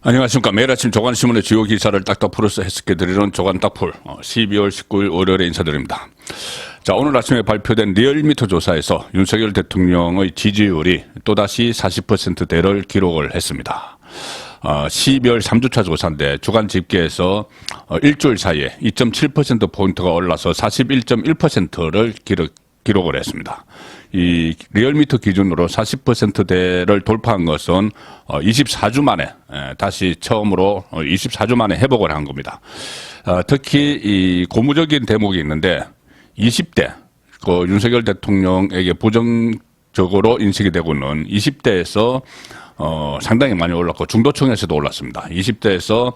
안녕하십니까. 매일 아침 조간신문의 주요 기사를 딱딱 풀어서 해석해드리는 조간 딱풀 12월 19일 월요일에 인사드립니다. 자, 오늘 아침에 발표된 리얼미터 조사에서 윤석열 대통령의 지지율이 또다시 40%대를 기록을 했습니다. 12월 3주차 조사인데 주간 집계에서 일주일 사이에 2.7%포인트가 올라서 41.1%를 기록을 했습니다. 이 리얼미터 기준으로 40%대를 돌파한 것은 24주 만에 다시 처음으로 24주 만에 회복을 한 겁니다. 특히 이 고무적인 대목이 있는데 20대 그 윤석열 대통령에게 부정적으로 인식이 되고 있는 20대에서 상당히 많이 올랐고 중도층에서도 올랐습니다. 20대에서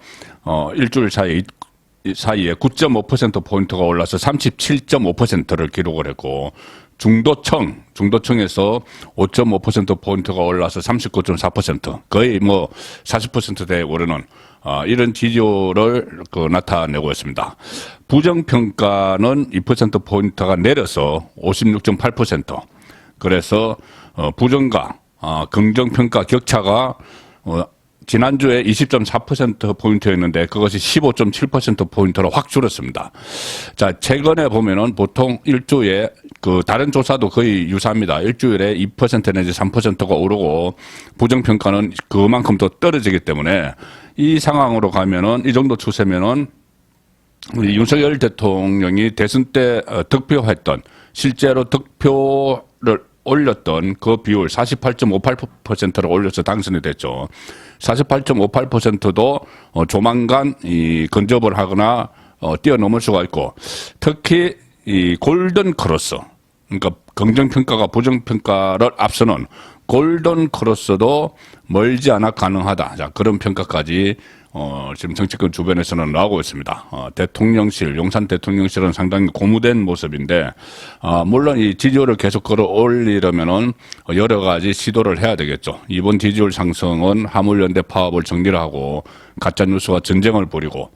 일주일 사이에 9.5%포인트가 올라서 37.5%를 기록을 했고, 중도층에서 5.5%포인트가 올라서 39.4%, 거의 뭐 40%대에 오르는, 이런 지지율을 나타내고 있습니다. 부정평가는 2%포인트가 내려서 56.8%. 그래서, 부정과, 긍정평가 격차가, 지난주에 20.4%포인트였는데 그것이 15.7%포인트로 확 줄었습니다. 자, 최근에 보면은 보통 일주에 다른 조사도 거의 유사합니다. 일주일에 2% 내지 3%가 오르고 부정평가는 그만큼 더 떨어지기 때문에 이 상황으로 가면은 이 정도 추세면은 윤석열 대통령이 대선 때 득표했던 실제로 득표를 올렸던 그 비율 48.58%를 올려서 당선이 됐죠. 48.58%도 조만간 근접을 하거나 뛰어넘을 수가 있고, 특히 이 골든 크로스, 그러니까 긍정평가가 부정평가를 앞서는 골든 크로스도 멀지 않아 가능하다. 자, 그런 평가까지 지금 정치권 주변에서는 나오고 있습니다. 대통령실, 용산 대통령실은 상당히 고무된 모습인데, 물론 이 지지율을 계속 끌어올리려면은 여러 가지 시도를 해야 되겠죠. 이번 지지율 상승은 화물연대 파업을 정리를 하고, 가짜뉴스와 전쟁을 벌이고,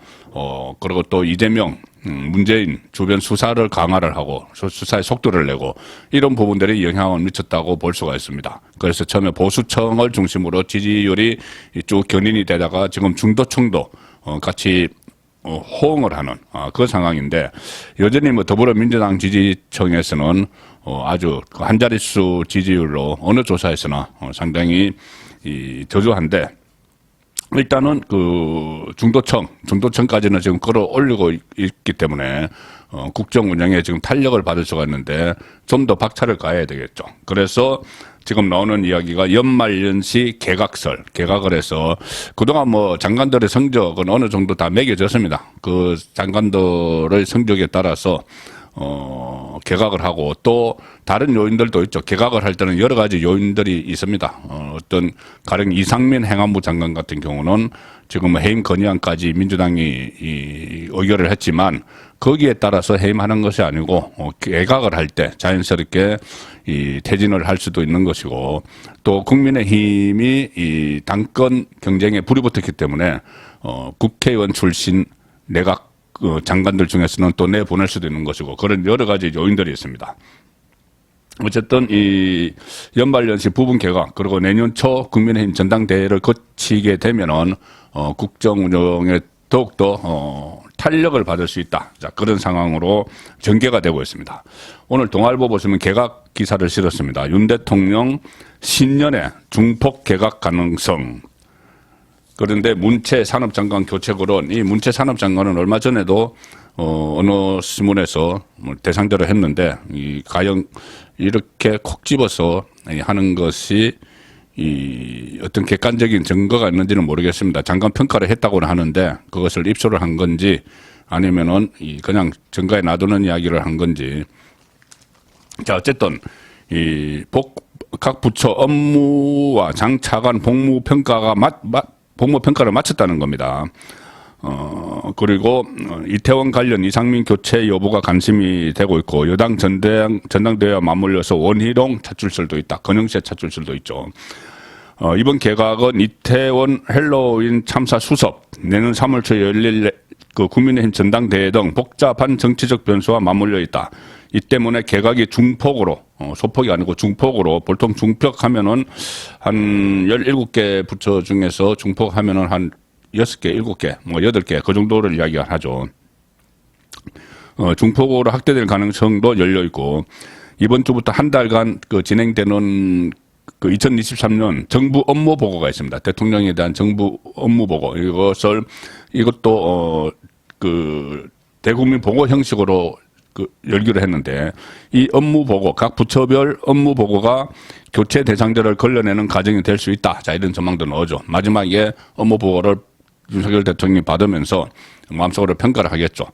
그리고 또 이재명, 문재인 주변 수사를 강화를 하고 수사의 속도를 내고 이런 부분들이 영향을 미쳤다고 볼 수가 있습니다. 그래서 처음에 보수층을 중심으로 지지율이 쭉 견인이 되다가 지금 중도층도 같이 호응을 하는 그 상황인데, 여전히 뭐 더불어민주당 지지층에서는 아주 한 자릿수 지지율로 어느 조사에서나 상당히 저조한데, 일단은 중도층까지는 지금 끌어올리고 있기 때문에 국정 운영에 지금 탄력을 받을 수가 있는데 좀 더 박차를 가해야 되겠죠. 그래서 지금 나오는 이야기가 연말연시 개각을 해서 그동안 뭐 장관들의 성적은 어느 정도 다 매겨졌습니다. 그 장관들의 성적에 따라서 개각을 하고 또 다른 요인들도 있죠. 개각을 할 때는 여러 가지 요인들이 있습니다. 어떤 가령 이상민 행안부 장관 같은 경우는 지금 해임 건의안까지 민주당이 의결을 했지만 거기에 따라서 해임하는 것이 아니고 개각을 할 때 자연스럽게 퇴진을 할 수도 있는 것이고, 또 국민의힘이 이 당권 경쟁에 불이 붙었기 때문에 국회의원 출신 내각 장관들 중에서는 또 내보낼 수도 있는 것이고, 그런 여러 가지 요인들이 있습니다. 어쨌든 이 연말연시 부분 개각, 그리고 내년 초 국민의힘 전당대회를 거치게 되면은 국정 운영에 더욱더 탄력을 받을 수 있다. 자, 그런 상황으로 전개가 되고 있습니다. 오늘 동아일보 보시면 개각 기사를 실었습니다. 윤 대통령 신년에 중폭 개각 가능성. 그런데 문체 산업장관 교체 거론, 이 문체 산업장관은 얼마 전에도 어느 신문에서 대상대로 했는데, 과연 이렇게 콕 집어서 하는 것이 어떤 객관적인 증거가 있는지는 모르겠습니다. 장관 평가를 했다고는 하는데 그것을 입수를 한 건지 아니면은 그냥 증거에 놔두는 이야기를 한 건지. 자, 어쨌든 각 부처 업무와 장차관 복무평가를 마쳤다는 겁니다. 그리고 이태원 관련 이상민 교체 여부가 관심이 되고 있고, 여당 전당대회와 맞물려서 원희룡 차출설도 있다. 권영세 차출설도 있죠. 이번 개각은 이태원 헬로윈 참사 수습, 내년 3월 초에 열릴 국민의힘 전당대회 등 복잡한 정치적 변수와 맞물려 있다. 이 때문에 개각이 중폭으로, 소폭이 아니고 중폭으로, 보통 중폭하면은 한 17개 부처 중에서 중폭하면은 한 6개, 7개, 뭐 8개 그 정도를 이야기하죠. 중폭으로 확대될 가능성도 열려 있고 이번 주부터 한 달간 그 진행되는 그 2023년 정부 업무 보고가 있습니다. 대통령에 대한 정부 업무 보고 이것도 그 대국민 보고 형식으로 그 열기로 했는데 이 업무 보고 각 부처별 업무 보고가 교체 대상자를 걸러내는 과정이 될 수 있다. 자 이런 전망도 넣어줘. 마지막에 업무 보고를 윤석열 대통령이 받으면서 마음속으로 평가를 하겠죠.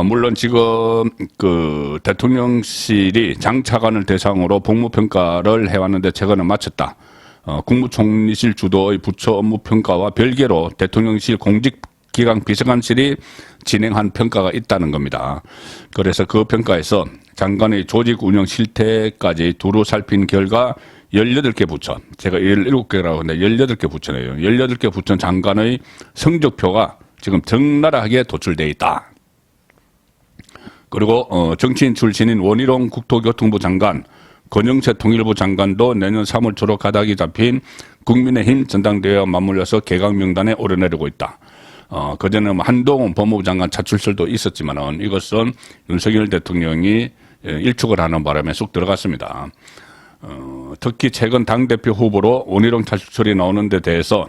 물론 지금 그 대통령실이 장 차관을 대상으로 복무 평가를 해왔는데 최근에 마쳤다. 국무총리실 주도의 부처 업무 평가와 별개로 대통령실 공직기강 비서관실이 진행한 평가가 있다는 겁니다. 그래서 그 평가에서 장관의 조직 운영 실태까지 두루 살핀 결과 18개 부처, 제가 17개라고 하는데 18개 부처네요. 18개 부처 장관의 성적표가 지금 적나라하게 도출되어 있다. 그리고 정치인 출신인 원희룡 국토교통부 장관, 권영세 통일부 장관도 내년 3월 초로 가닥이 잡힌 국민의힘 전당대회와 맞물려서 개각 명단에 오르내리고 있다. 그전에 한동훈 법무부 장관 차출설도 있었지만은 이것은 윤석열 대통령이 일축을 하는 바람에 쑥 들어갔습니다. 특히 최근 당대표 후보로 원희룡 차출설이 나오는 데 대해서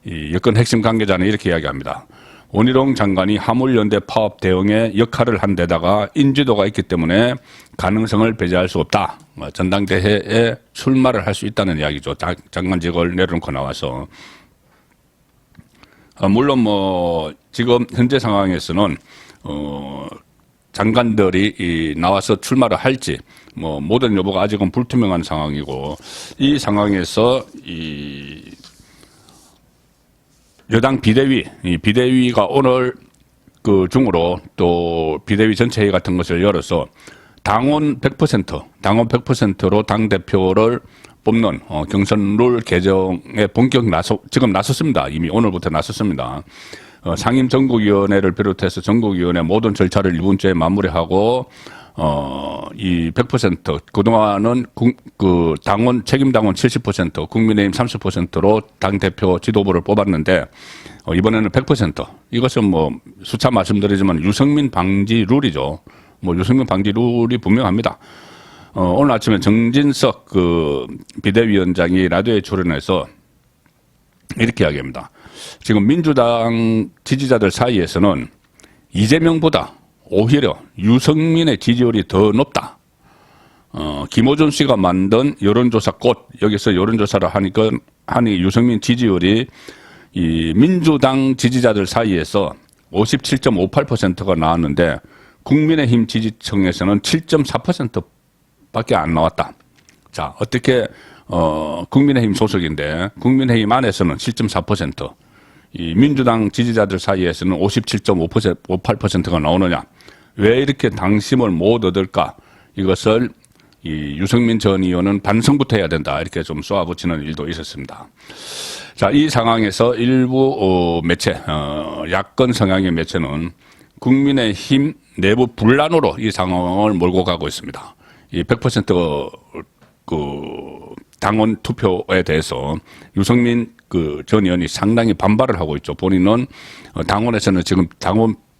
이 여권 핵심 관계자는 이렇게 이야기합니다. 원희룡 장관이 화물연대 파업 대응에 역할을 한 데다가 인지도가 있기 때문에 가능성을 배제할 수 없다. 전당대회에 출마를 할 수 있다는 이야기죠. 장관직을 내려놓고 나와서. 물론 뭐 지금 현재 상황에서는 장관들이 나와서 출마를 할지 뭐 모든 여부가 아직은 불투명한 상황이고 이 상황에서 이 여당 비대위, 이 비대위가 오늘 그 중으로 또 비대위 전체 회의 같은 것을 열어서 당원 100%로 당대표를 뽑는 경선 룰 개정에 지금 나섰습니다. 이미 오늘부터 나섰습니다. 상임전국위원회를 비롯해서 전국위원회 모든 절차를 이번 주에 마무리하고 이 100% 그동안은 그 당원 책임당원 70% 국민의힘 30%로 당대표 지도부를 뽑았는데 이번에는 100% 이것은 뭐 수차 말씀드리지만 유승민 방지 룰이죠. 뭐 유승민 방지 룰이 분명합니다. 오늘 아침에 정진석 그 비대위원장이 라디오에 출연해서 이렇게 이야기합니다. 지금 민주당 지지자들 사이에서는 이재명보다 오히려 유승민의 지지율이 더 높다. 김호준 씨가 만든 여론조사 여기서 여론조사를 하니 유승민 지지율이 이 민주당 지지자들 사이에서 57.58%가 나왔는데 국민의힘 지지층에서는 7.4%밖에 안 나왔다. 자, 어떻게 국민의힘 소속인데 국민의힘 안에서는 7.4%, 이 민주당 지지자들 사이에서는 57.58%가 나오느냐? 왜 이렇게 당심을 못 얻을까? 이것을 이 유승민 전 의원은 반성부터 해야 된다. 이렇게 좀 쏘아붙이는 일도 있었습니다. 자, 이 상황에서 일부 매체, 야권 성향의 매체는 국민의힘 내부 분란으로 이 상황을 몰고 가고 있습니다. 이 100% 당원 투표에 대해서 유승민 전 의원이 상당히 반발을 하고 있죠. 본인은 당원에서는 지금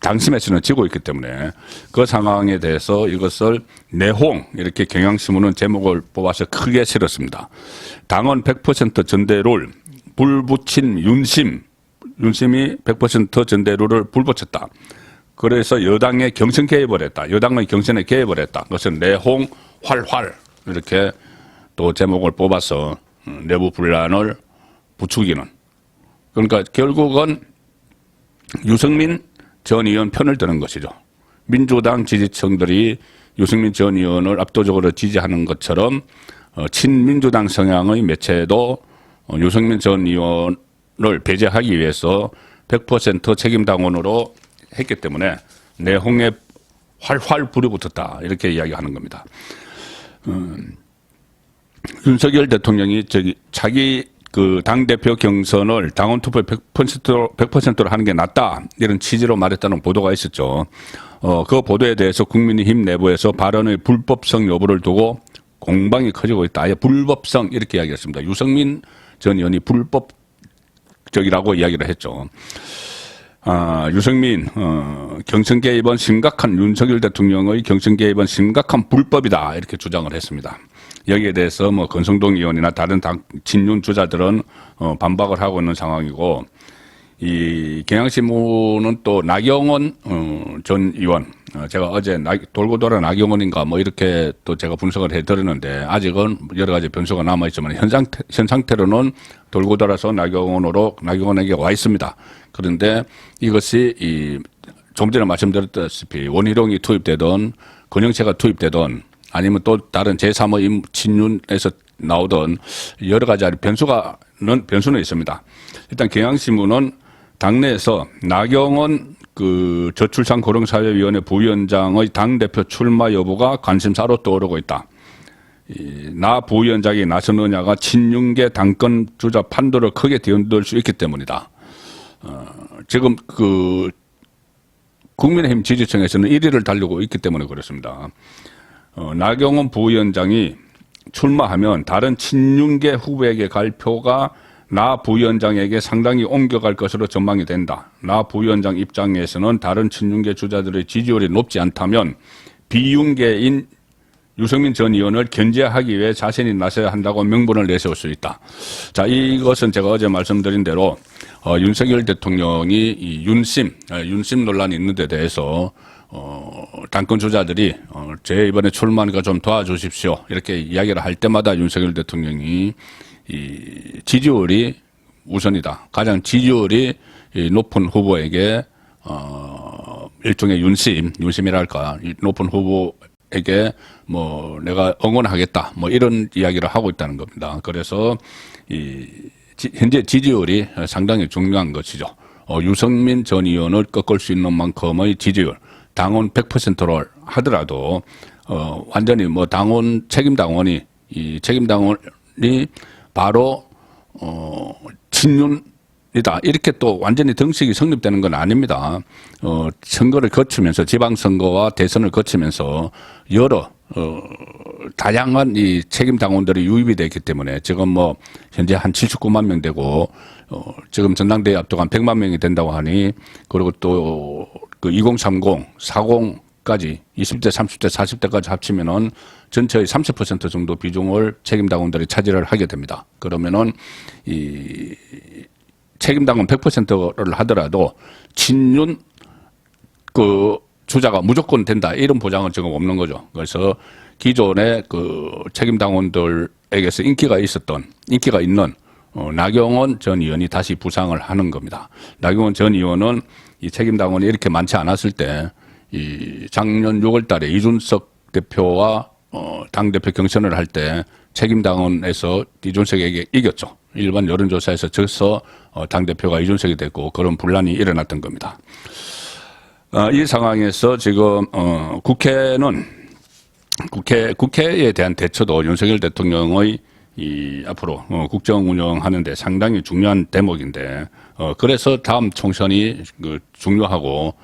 당심에서는 지고 있기 때문에 그 상황에 대해서 이것을 내홍 이렇게 경향신문은 제목을 뽑아서 크게 실었습니다. 당원 100% 전대룰 불붙인 윤심이 100% 전대룰을 불붙였다. 그래서 여당의 경선 개입을 했다. 여당의 경선에 개입을 했다. 그것은 내홍 활활 이렇게 또 제목을 뽑아서 내부 분란을 부추기는. 그러니까 결국은 유승민 전 의원 편을 드는 것이죠. 민주당 지지층들이 유승민 전 의원을 압도적으로 지지하는 것처럼 친민주당 성향의 매체도 유승민 전 의원을 배제하기 위해서 100% 책임당원으로 했기 때문에 내홍에 활활 불이 붙었다. 이렇게 이야기하는 겁니다. 윤석열 대통령이 자기 그 당대표 경선을 당원 투표 100%로 하는 게 낫다. 이런 취지로 말했다는 보도가 있었죠. 그 보도에 대해서 국민의힘 내부에서 발언의 불법성 여부를 두고 공방이 커지고 있다. 아예 불법성 이렇게 이야기했습니다. 유승민 전 의원이 불법 적이라고 이야기를 했죠. 유승민 경선 개입은 심각한 윤석열 대통령의 경선 개입은 심각한 불법이다 이렇게 주장을 했습니다. 여기에 대해서 뭐 권성동 의원이나 다른 당 친윤 주자들은 반박을 하고 있는 상황이고 이 경향신문은 또 나경원 전 의원 제가 어제 돌고 돌아 나경원인가 뭐 이렇게 또 제가 분석을 해드렸는데 아직은 여러 가지 변수가 남아 있지만 현 상태로는 돌고 돌아서 나경원에게 와 있습니다. 그런데 이것이 좀 전에 말씀드렸다시피 원희룡이 투입되던 권영채가 투입되던 아니면 또 다른 제3의 친윤에서 나오던 여러 가지 변수는 있습니다. 일단 경향신문은 당내에서 나경원 저출산 고령사회위원회 부위원장의 당대표 출마 여부가 관심사로 떠오르고 있다. 나 부위원장이 나서느냐가 친윤계 당권 주자 판도를 크게 뒤흔들 수 있기 때문이다. 지금 국민의힘 지지층에서는 1위를 달리고 있기 때문에 그렇습니다. 나경원 부위원장이 출마하면 다른 친윤계 후보에게 갈 표가 나 부위원장에게 상당히 옮겨갈 것으로 전망이 된다. 나 부위원장 입장에서는 다른 친윤계 주자들의 지지율이 높지 않다면 비윤계인 유승민 전 의원을 견제하기 위해 자신이 나서야 한다고 명분을 내세울 수 있다. 자, 이것은 제가 어제 말씀드린 대로 윤석열 대통령이 이 윤심 논란이 있는 데 대해서 당권 주자들이 제 이번에 출마하니까 좀 도와주십시오 이렇게 이야기를 할 때마다 윤석열 대통령이 이 지지율이 우선이다. 가장 지지율이 높은 후보에게 일종의 윤심이랄까 높은 후보에게 뭐 내가 응원하겠다 뭐 이런 이야기를 하고 있다는 겁니다. 그래서 현재 지지율이 상당히 중요한 것이죠. 유승민 전 의원을 꺾을 수 있는 만큼의 지지율, 당원 100%를 하더라도 완전히 뭐 책임 당원이 바로 친윤이다 이렇게 또 완전히 정식이 성립되는 건 아닙니다. 선거를 거치면서 지방선거와 대선을 거치면서 여러 다양한 이 책임 당원들이 유입이 됐기 때문에 지금 뭐 현재 한 79만 명 되고 지금 전당대회 앞두고 한 100만 명이 된다고 하니 그리고 또 2030, 40까지 20대, 30대, 40대까지 합치면은 전체의 30% 정도 비중을 책임당원들이 차지를 하게 됩니다. 그러면은 이 책임당원 100%를 하더라도 친윤 주자가 무조건 된다 이런 보장은 지금 없는 거죠. 그래서 기존의 책임당원들에게서 인기가 있는 나경원 전 의원이 다시 부상을 하는 겁니다. 나경원 전 의원은 이 책임당원이 이렇게 많지 않았을 때 이 작년 6월 달에 이준석 대표와 당대표 경선을 할 때 책임당원에서 이준석에게 이겼죠. 일반 여론조사에서 져서 당대표가 이준석이 됐고 그런 분란이 일어났던 겁니다. 이 상황에서 지금 국회에 대한 대처도 윤석열 대통령의 앞으로 국정 운영하는데 상당히 중요한 대목인데 그래서 다음 총선이 중요하고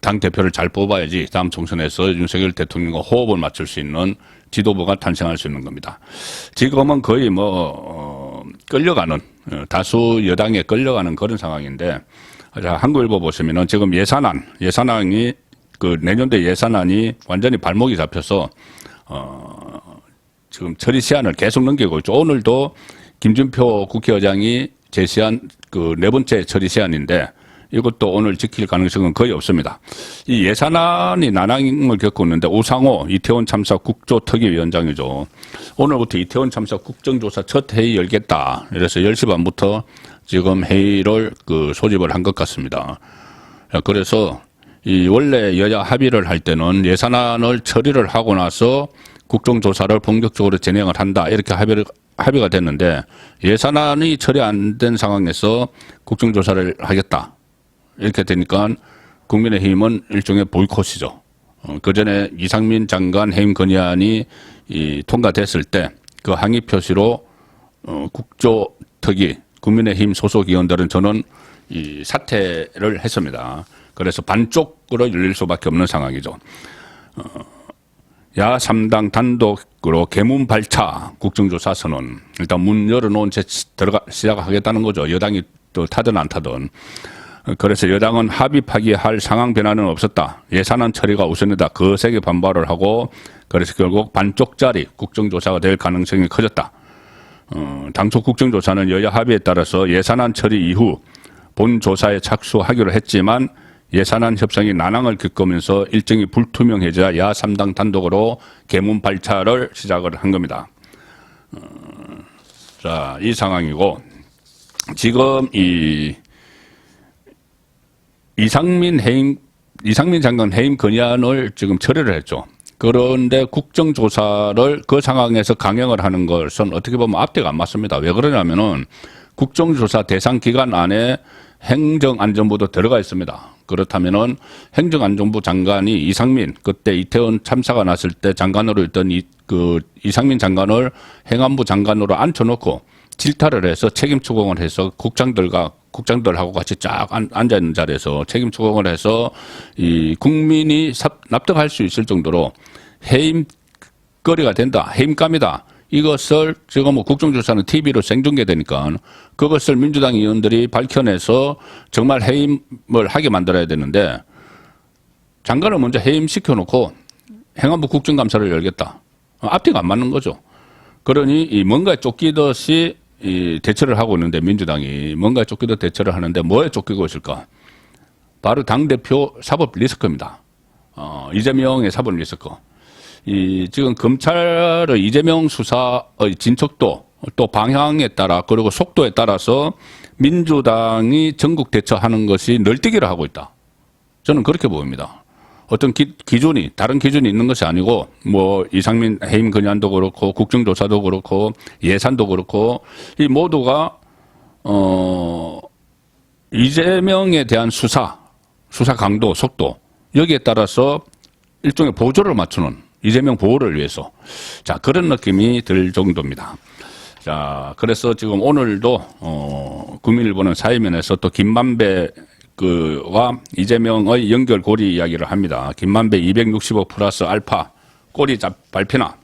당 대표를 잘 뽑아야지 다음 총선에서 윤석열 대통령과 호흡을 맞출 수 있는 지도부가 탄생할 수 있는 겁니다. 지금은 거의 끌려가는 다수 여당에 끌려가는 그런 상황인데 자, 한국일보 보시면은 지금 예산안이 내년도 예산안이 완전히 발목이 잡혀서 지금 처리 시한을 계속 넘기고 있죠. 오늘도 김준표 국회의장이 제시한 네 번째 처리 시한인데 이것도 오늘 지킬 가능성은 거의 없습니다. 이 예산안이 난항을 겪고 있는데 우상호 이태원 참사 국조특위위원장이죠. 오늘부터 이태원 참사 국정조사 첫 회의 열겠다. 그래서 10시 반부터 지금 회의를 소집을 한 것 같습니다. 그래서 이 원래 여야 합의를 할 때는 예산안을 처리를 하고 나서 국정조사를 본격적으로 진행을 한다. 이렇게 합의가 됐는데 예산안이 처리 안 된 상황에서 국정조사를 하겠다. 이렇게 되니까 국민의힘은 일종의 보이콧이죠. 그전에 이상민 장관 해임 건의안이 통과됐을 때 그 항의 표시로 국조특위 국민의힘 소속 의원들은 저는 사퇴를 했습니다. 그래서 반쪽으로 열릴 수밖에 없는 상황이죠. 야 3당 단독으로 개문 발차 국정조사 선언. 일단 문 열어놓은 채 시작하겠다는 거죠. 여당이 또 타든 안 타든. 그래서 여당은 합의 파기할 상황 변화는 없었다. 예산안 처리가 우선이다. 거세게 반발을 하고 그래서 결국 반쪽짜리 국정조사가 될 가능성이 커졌다. 당초 국정조사는 여야 합의에 따라서 예산안 처리 이후 본조사에 착수하기로 했지만 예산안 협상이 난항을 겪으면서 일정이 불투명해져 야 3당 단독으로 개문 발차를 시작을 한 겁니다. 자, 이 상황이고 지금 이상민 장관 해임 건의안을 지금 처리를 했죠. 그런데 국정조사를 그 상황에서 강행을 하는 것은 어떻게 보면 앞뒤가 안 맞습니다. 왜 그러냐면은 국정조사 대상 기간 안에 행정안전부도 들어가 있습니다. 그렇다면은 행정안전부 장관이 이상민, 그때 이태원 참사가 났을 때 장관으로 있던 이상민 장관을 행안부 장관으로 앉혀놓고 질타를 해서 책임 추궁을 해서 국장들하고 같이 쫙 앉아 있는 자리에서 책임 추궁을 해서 이 국민이 납득할 수 있을 정도로 해임거리가 된다, 해임감이다. 이것을 지금 뭐 국정조사는 TV로 생중계되니까 그것을 민주당 의원들이 밝혀내서 정말 해임을 하게 만들어야 되는데 장관을 먼저 해임시켜놓고 행안부 국정감사를 열겠다. 앞뒤가 안 맞는 거죠. 그러니 이 뭔가에 쫓기듯이 이 대처를 하고 있는데 민주당이 뭔가에 쫓기듯 대처를 하는데 뭐에 쫓기고 있을까? 바로 당대표 사법 리스크입니다. 이재명의 사법 리스크. 지금 검찰의 이재명 수사의 진척도 또 방향에 따라 그리고 속도에 따라서 민주당이 전국 대처하는 것이 널뛰기를 하고 있다. 저는 그렇게 보입니다. 어떤 기준이 다른 기준이 있는 것이 아니고 뭐 이상민 해임 건의안도 그렇고 국정조사도 그렇고 예산도 그렇고 이 모두가 이재명에 대한 수사 강도 속도 여기에 따라서 일종의 보조를 맞추는 이재명 보호를 위해서 자 그런 느낌이 들 정도입니다. 자 그래서 지금 오늘도 국민일보는 사회면에서 또 김만배 와 이재명의 연결고리 이야기를 합니다. 김만배 260억 플러스 알파 꼬리 발표나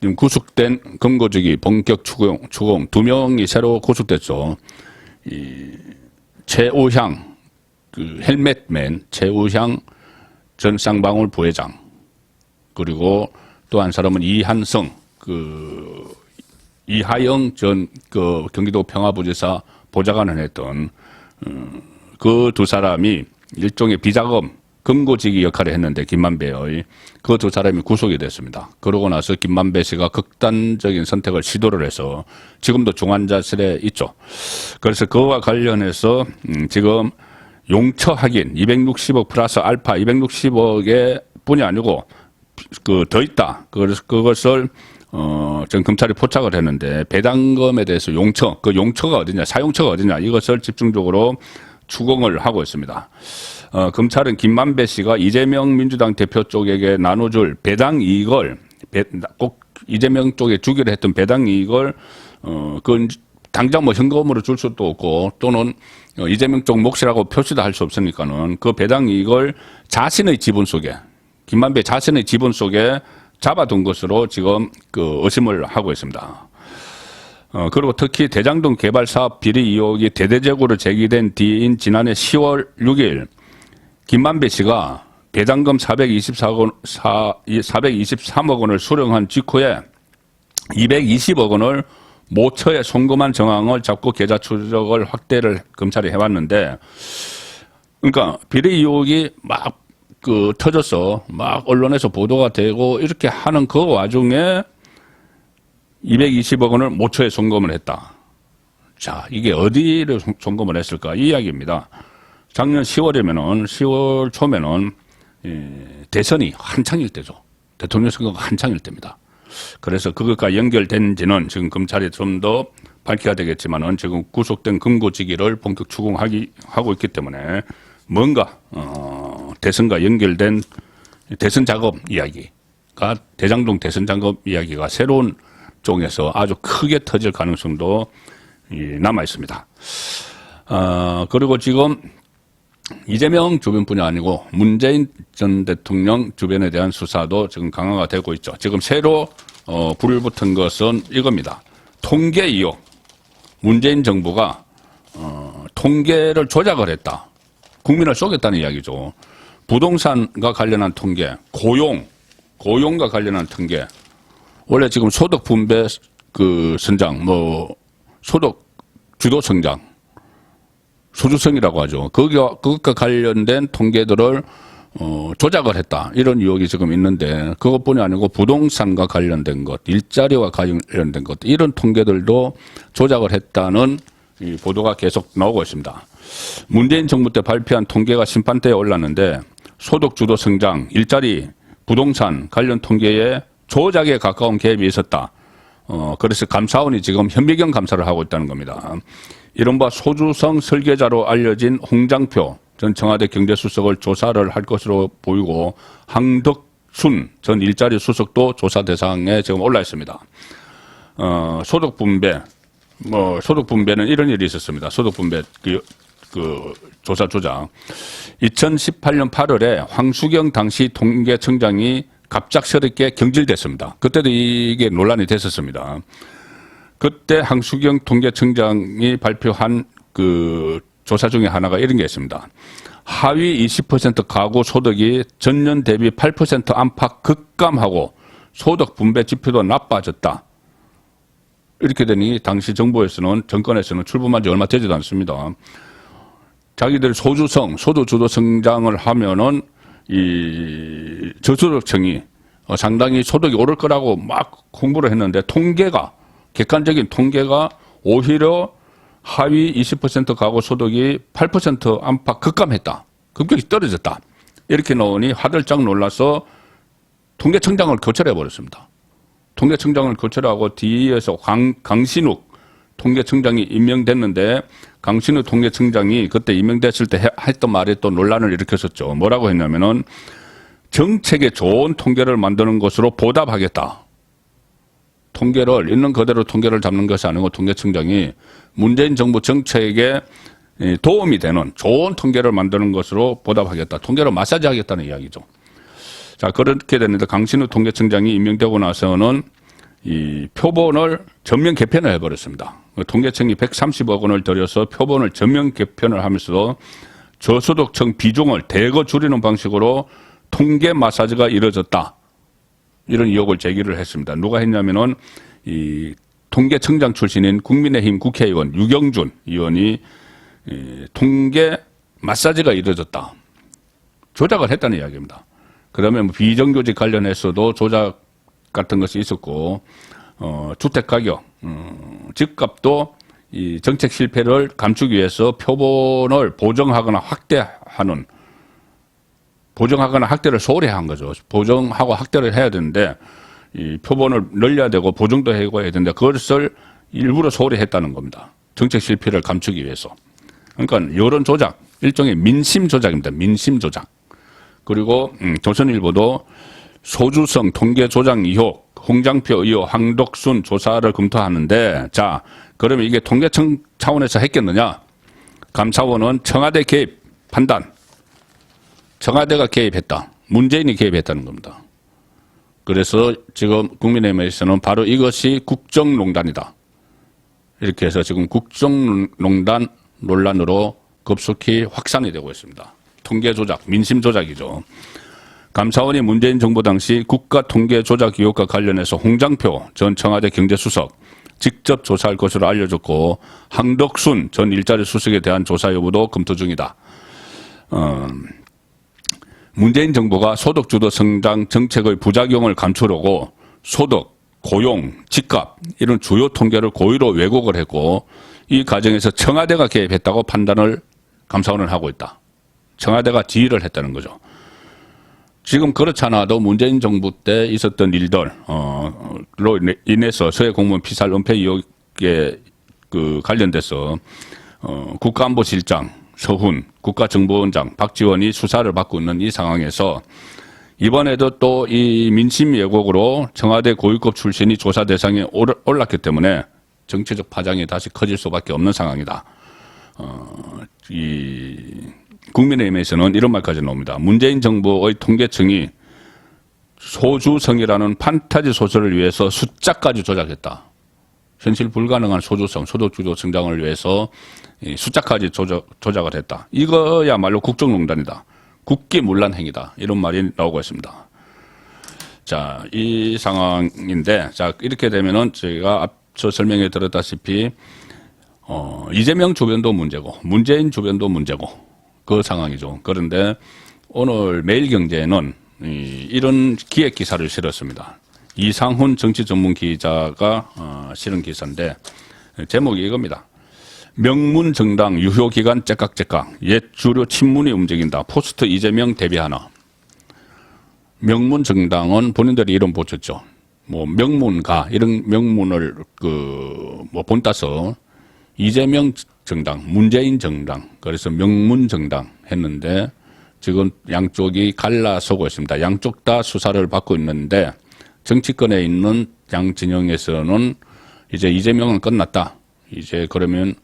지금 구속된 검거주기 본격 추궁 2명이 새로 구속됐죠. 최우향 헬멧맨 최우향 전 쌍방울 부회장 그리고 또 한 사람은 이한성 이하영 전 경기도 평화부지사 보좌관을 했던 그 두 사람이 일종의 비자금 금고지기 역할을 했는데 김만배의 그 두 사람이 구속이 됐습니다. 그러고 나서 김만배 씨가 극단적인 선택을 시도를 해서 지금도 중환자실에 있죠. 그래서 그와 관련해서 지금 용처 확인 260억 플러스 알파 260억에 뿐이 아니고 더 있다. 그래서 그것을 지금 검찰이 포착을 했는데 배당금에 대해서 용처 그 용처가 어디냐 사용처가 어디냐 이것을 집중적으로 추궁을 하고 있습니다. 검찰은 김만배 씨가 이재명 민주당 대표 쪽에게 나눠줄 배당 이익을 꼭 이재명 쪽에 주기로 했던 배당 이익을 그건 당장 뭐 현금으로 줄 수도 없고 또는 이재명 쪽 몫이라고 표시도 할 수 없으니까는 그 배당 이익을 자신의 지분 속에 김만배 자신의 지분 속에 잡아둔 것으로 지금 의심을 하고 있습니다. 그리고 특히 대장동 개발 사업 비리 의혹이 대대적으로 제기된 뒤인 지난해 10월 6일 김만배 씨가 배당금 423억 원을 수령한 직후에 220억 원을 모처에 송금한 정황을 잡고 계좌 추적을 확대를 검찰이 해왔는데 그러니까 비리 의혹이 막 터져서 막 언론에서 보도가 되고 이렇게 하는 그 와중에 220억 원을 모처에 송금을 했다. 자, 이게 어디를 송금을 했을까? 이 이야기입니다. 작년 10월 초면은 대선이 한창일 때죠. 대통령 선거가 한창일 때입니다. 그래서 그것과 연결된지는 지금 검찰이 좀 더 밝혀야 되겠지만은 지금 구속된 금고지기를 본격 추궁하고 있기 때문에 뭔가 대선과 연결된 대선 작업 이야기가 대장동 대선 작업 이야기가 새로운 쪽에서 아주 크게 터질 가능성도 남아 있습니다. 그리고 지금 이재명 주변뿐이 아니고 문재인 전 대통령 주변에 대한 수사도 지금 강화가 되고 있죠. 지금 새로 불을 붙은 것은 이겁니다. 통계 의혹. 문재인 정부가 통계를 조작을 했다. 국민을 속였다는 이야기죠. 부동산과 관련한 통계, 고용과 관련한 통계. 원래 지금 소득 분배 성장, 소득 주도 성장, 소주성이라고 하죠. 그것과 관련된 통계들을 조작을 했다. 이런 의혹이 지금 있는데 그것뿐이 아니고 부동산과 관련된 것, 일자리와 관련된 것 이런 통계들도 조작을 했다는 이 보도가 계속 나오고 있습니다. 문재인 정부 때 발표한 통계가 심판대에 올랐는데 소득 주도 성장, 일자리, 부동산 관련 통계에 조작에 가까운 개입이 있었다. 그래서 감사원이 지금 현미경 감사를 하고 있다는 겁니다. 이른바 소주성 설계자로 알려진 홍장표 전 청와대 경제수석을 조사를 할 것으로 보이고 황덕순 전 일자리 수석도 조사 대상에 지금 올라 있습니다. 소득 분배는 이런 일이 있었습니다. 소득 분배 조사 조작. 2018년 8월에 황수경 당시 통계청장이 갑작스럽게 경질됐습니다. 그때도 이게 논란이 됐었습니다. 그때 황수경 통계청장이 발표한 조사 중에 하나가 이런 게 있습니다. 하위 20% 가구 소득이 전년 대비 8% 안팎 급감하고 소득 분배 지표도 나빠졌다. 이렇게 되니 당시 정권에서는 출범한 지 얼마 되지도 않습니다. 자기들 소득 주도 성장을 하면은 이 저소득층이 상당히 소득이 오를 거라고 막 홍보를 했는데 객관적인 통계가 오히려 하위 20% 가구 소득이 8% 안팎 급감했다. 급격히 떨어졌다. 이렇게 나오니 화들짝 놀라서 통계청장을 교체해 버렸습니다. 통계청장을 교체하고 뒤에서 강신욱 통계청장이 임명됐는데 강신욱 통계청장이 그때 임명됐을 때 했던 말에 또 논란을 일으켰었죠. 뭐라고 했냐면은 정책에 좋은 통계를 만드는 것으로 보답하겠다. 통계를 있는 그대로 통계를 잡는 것이 아니고 통계청장이 문재인 정부 정책에 도움이 되는 좋은 통계를 만드는 것으로 보답하겠다. 통계로 마사지하겠다는 이야기죠. 자, 그렇게 됐는데 강신우 통계청장이 임명되고 나서는 이 표본을 전면 개편을 해버렸습니다. 통계청이 130억 원을 들여서 표본을 전면 개편을 하면서 저소득층 비중을 대거 줄이는 방식으로 통계 마사지가 이루어졌다. 이런 의혹을 제기를 했습니다. 누가 했냐면은 이 통계청장 출신인 국민의힘 국회의원 유경준 의원이 통계 마사지가 이루어졌다. 조작을 했다는 이야기입니다. 그다음에 비정규직 관련해서도 조작 같은 것이 있었고 주택 가격, 집값도 이 정책 실패를 감추기 위해서 표본을 보정하거나 확대를 소홀히 한 거죠. 보정하고 확대를 해야 되는데 이 표본을 늘려야 되고 보정도 해야 되는데 그것을 일부러 소홀히 했다는 겁니다. 정책 실패를 감추기 위해서. 그러니까 여론 조작, 일종의 민심 조작입니다. 민심 조작. 그리고 조선일보도 소주성 통계 조작 의혹, 홍장표 의혹, 황덕순 조사를 검토하는데 자, 그러면 이게 통계청 차원에서 했겠느냐? 감사원은 청와대 개입 판단. 청와대가 개입했다. 문재인이 개입했다는 겁니다. 그래서 지금 국민의힘에서는 바로 이것이 국정농단이다. 이렇게 해서 지금 국정농단 논란으로 급속히 확산이 되고 있습니다. 통계 조작, 민심 조작이죠. 감사원이 문재인 정부 당시 국가 통계 조작 의혹과 관련해서 홍장표 전 청와대 경제수석 직접 조사할 것으로 알려졌고 황덕순 전 일자리 수석에 대한 조사 여부도 검토 중이다. 문재인 정부가 소득주도 성장 정책의 부작용을 감추려고 소득, 고용, 집값 이런 주요 통계를 고의로 왜곡을 했고 이 과정에서 청와대가 개입했다고 판단을 감사원은 하고 있다. 청와대가 지휘를 했다는 거죠. 지금 그렇지 않아도 문재인 정부 때 있었던 일들로 인해서 서해 공무원 피살 은폐 의혹에 관련돼서 국가안보실장 서훈, 국가정보원장 박지원이 수사를 받고 있는 이 상황에서 이번에도 또 이 민심 왜곡으로 청와대 고위급 출신이 조사 대상에 올랐기 때문에 정치적 파장이 다시 커질 수밖에 없는 상황이다. 국민의힘에서는 이런 말까지 나옵니다. 문재인 정부의 통계청이 소주성이라는 판타지 소설을 위해서 숫자까지 조작했다. 현실 불가능한 소주성, 소득주도 성장을 위해서 이 숫자까지 조작을 했다. 이거야말로 국정농단이다. 국기문란 행위다. 이런 말이 나오고 있습니다. 자, 이 상황인데, 자, 이렇게 되면은 저희가 앞서 설명해 드렸다시피, 이재명 주변도 문제고, 문재인 주변도 문제고, 그 상황이죠. 그런데 오늘 매일경제는 이런 기획 기사를 실었습니다. 이상훈 정치 전문 기자가 실은 기사인데, 제목이 이겁니다. 명문 정당 유효 기간 째깍째깍, 옛 주류 친문이 움직인다. 포스트 이재명 대비하나. 명문 정당은 본인들이 이름 붙였죠. 뭐 명문가 이런 명문을 본따서 이재명 정당, 문재인 정당, 그래서 명문 정당 했는데 지금 양쪽이 갈라서고 있습니다. 양쪽 다 수사를 받고 있는데 정치권에 있는 양 진영에서는 이제 이재명은 끝났다. 이제 그러면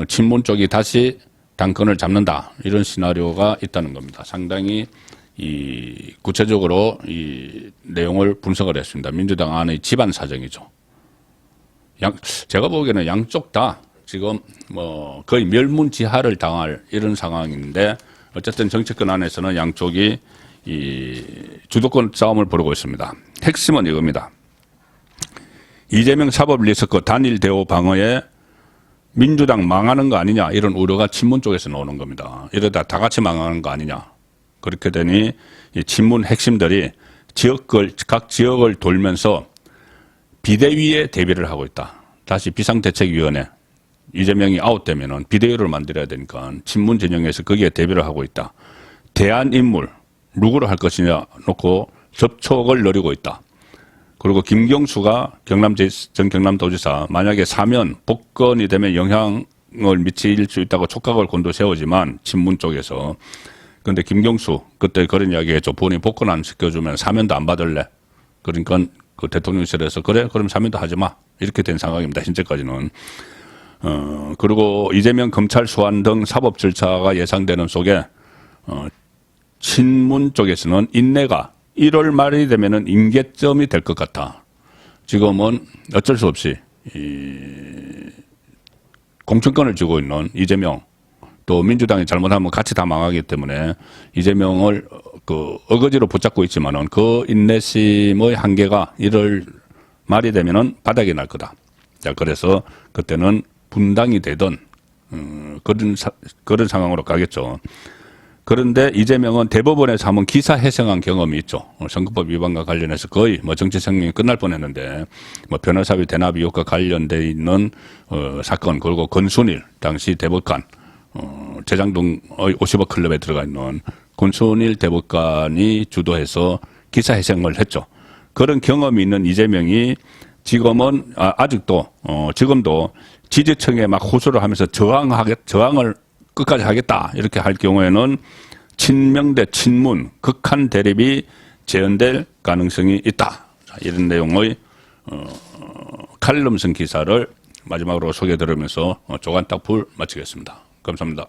친문 쪽이 다시 당권을 잡는다. 이런 시나리오가 있다는 겁니다. 상당히 구체적으로 이 내용을 분석을 했습니다. 민주당 안의 집안 사정이죠. 제가 보기에는 양쪽 다 지금 뭐 거의 멸문지하를 당할 이런 상황인데 어쨌든 정치권 안에서는 양쪽이 이 주도권 싸움을 벌이고 있습니다. 핵심은 이겁니다. 이재명 사법 리스크 단일 대우 방어에 민주당 망하는 거 아니냐 이런 우려가 친문 쪽에서 나오는 겁니다. 이러다 다 같이 망하는 거 아니냐. 그렇게 되니 이 친문 핵심들이 각 지역을 돌면서 비대위에 대비를 하고 있다. 다시 비상대책위원회 이재명이 아웃되면은 비대위를 만들어야 되니까 친문 진영에서 거기에 대비를 하고 있다. 대안 인물 누구를 할 것이냐 놓고 접촉을 노리고 있다. 그리고 김경수가 전 경남도지사 만약에 사면 복권이 되면 영향을 미칠 수 있다고 촉각을 곤두세우지만 친문 쪽에서 근데 김경수 그때 그런 이야기 했죠. 본인이 복권 안 시켜주면 사면도 안 받을래. 그러니까 그 대통령실에서 그래 그럼 사면도 하지 마. 이렇게 된 상황입니다. 현재까지는. 그리고 이재명 검찰 소환 등 사법 절차가 예상되는 속에 친문 쪽에서는 인내가 1월 말이 되면은 임계점이 될 것 같다. 지금은 어쩔 수 없이 공천권을 쥐고 있는 이재명 또 민주당이 잘못하면 같이 다 망하기 때문에 이재명을 어거지로 붙잡고 있지만은 그 인내심의 한계가 1월 말이 되면은 바닥이 날 거다. 자, 그래서 그때는 분당이 되던 그런 상황으로 가겠죠. 그런데 이재명은 대법원에서 한번 기사 해석한 경험이 있죠. 선거법 위반과 관련해서 거의 뭐 정치 생명이 끝날 뻔했는데 뭐 변호사비 대납 의혹과 관련돼 있는 사건 그리고 권순일 당시 대법관 재장동의 50억 클럽에 들어가 있는 권순일 대법관이 주도해서 기사 해석을 했죠. 그런 경험이 있는 이재명이 지금은 지금도 지지층에 막 호소를 하면서 저항을 끝까지 하겠다 이렇게 할 경우에는 친명 대 친문 극한 대립이 재현될 가능성이 있다. 자, 이런 내용의 칼럼성 기사를 마지막으로 소개해 드리면서 조간딱풀 마치겠습니다. 감사합니다.